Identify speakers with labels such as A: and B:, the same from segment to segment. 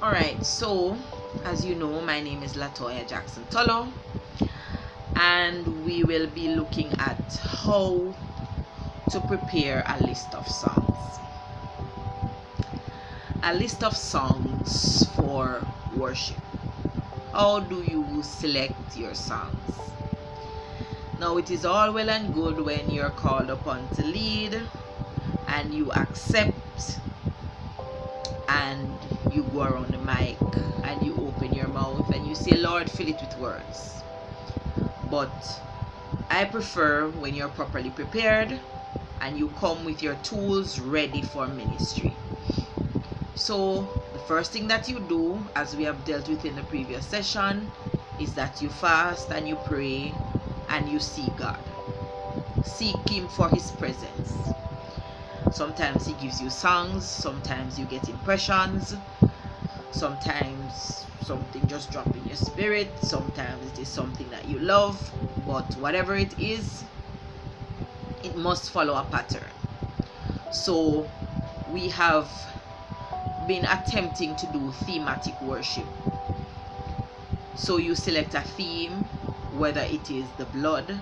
A: Alright, so as you know, my name is Latoya Jackson Tolo, and we will be looking at how to prepare a list of songs. A list of songs for worship. How do you select your songs? Now, it is all well and good when you're called upon to lead and you accept and you go around the mic and you open your mouth and you say, Lord, fill it with words. But I prefer when you're properly prepared and you come with your tools ready for ministry. So the first thing that you do, as we have dealt with in the previous session, is that you fast and you pray and you seek God. Seek Him for His presence. Sometimes He gives you songs, sometimes you get impressions, sometimes something just drops in your spirit, sometimes it is something that you love, but whatever it is, it must follow a pattern. So we have been attempting to do thematic worship. So you select a theme, whether it is the blood,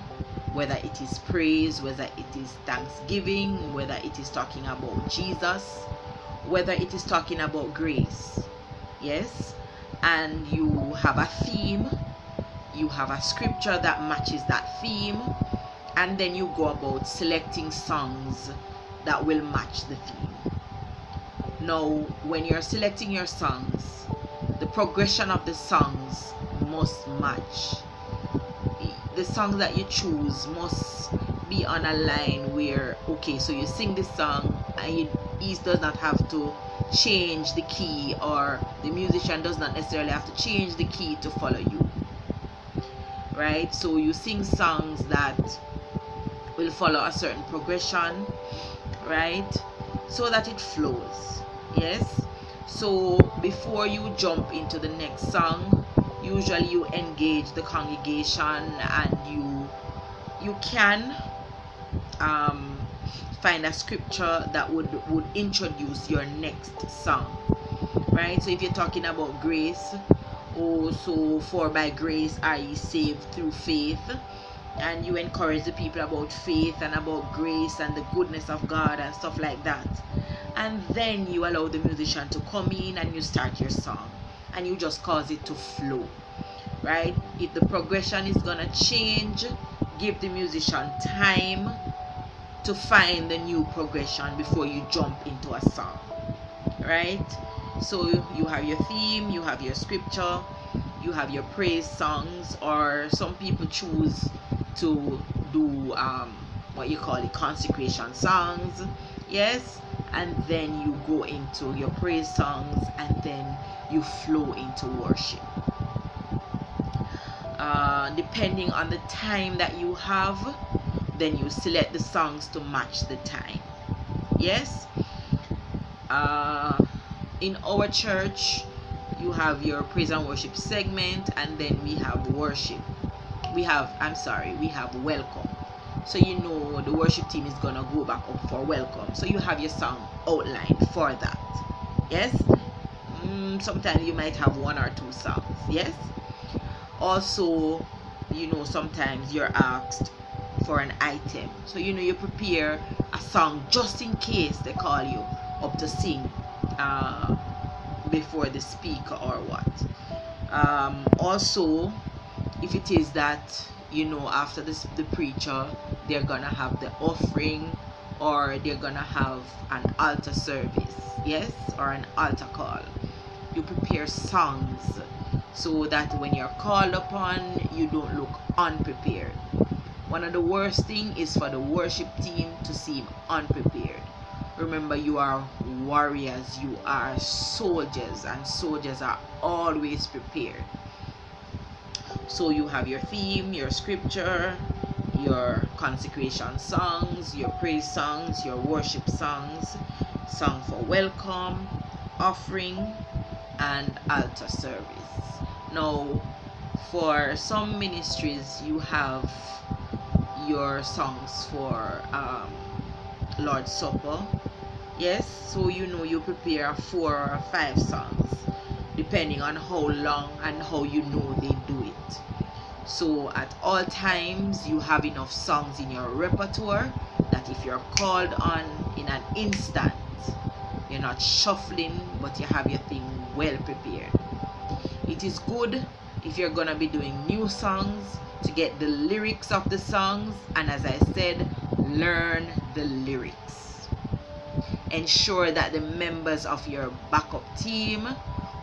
A: whether it is praise, whether it is thanksgiving, whether it is talking about Jesus, whether it is talking about grace. Yes, and you have a theme, you have a scripture that matches that theme, and then you go about selecting songs that will match the theme. Now, when you're selecting your songs, the progression of the songs must match. The songs that you choose must be on a line where, okay, so you sing this song and it does not have to change the key, or the musician does not necessarily have to change the key to follow you, right? So you sing songs that will follow a certain progression, right, so that it flows. Yes, so before you jump into the next song, usually you engage the congregation and you can find a scripture that would introduce your next song, right? So if you're talking about grace, so for by grace are ye saved through faith, and you encourage the people about faith and about grace and the goodness of God and stuff like that, and then you allow the musician to come in and you start your song and you just cause it to flow, right? If the progression is gonna change, give the musician time to find the new progression before you jump into a song, right? So you have your theme, you have your scripture, you have your praise songs, or some people choose to do what you call it, consecration songs. Yes, and then you go into your praise songs and then you flow into worship. Depending on the time that you have, then you select the songs to match the time. Yes, in our church you have your praise and worship segment, and then we have worship, we have welcome. So you know the worship team is gonna go back up for welcome, so you have your song outlined for that. Yes, sometimes you might have one or two songs. Yes, also, you know, sometimes you're asked for an item, so you know you prepare a song just in case they call you up to sing before the speaker or what. Also, if it is that, you know, after the preacher they're gonna have the offering, or they're gonna have an altar service, yes, or an altar call, you prepare songs so that when you're called upon, you don't look unprepared. One of the worst things is for the worship team to seem unprepared. Remember, you are warriors, you are soldiers, and soldiers are always prepared. So you have your theme, your scripture, your consecration songs, your praise songs, your worship songs, song for welcome, offering, and altar service. Now, for some ministries, you have your songs for Lord's Supper. Yes, so you know you prepare 4 or 5 songs. depending on how long and how you know they do it. So at all times you have enough songs in your repertoire that if you're called on in an instant, you're not shuffling, but you have your thing well prepared. It is good if you're gonna be doing new songs to get the lyrics of the songs, and as I said, learn the lyrics. Ensure that the members of your backup team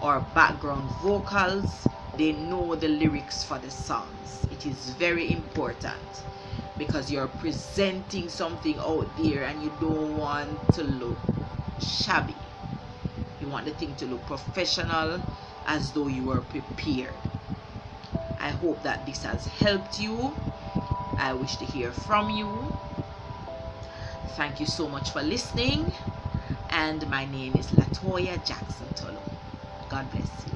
A: or background vocals, they know the lyrics for the songs. It is very important because you're presenting something out there and you don't want to look shabby. You want the thing to look professional, as though you were prepared. I hope that this has helped you. I wish to hear from you. Thank you so much for listening. And my name is Latoya Jackson Tolo. God bless you.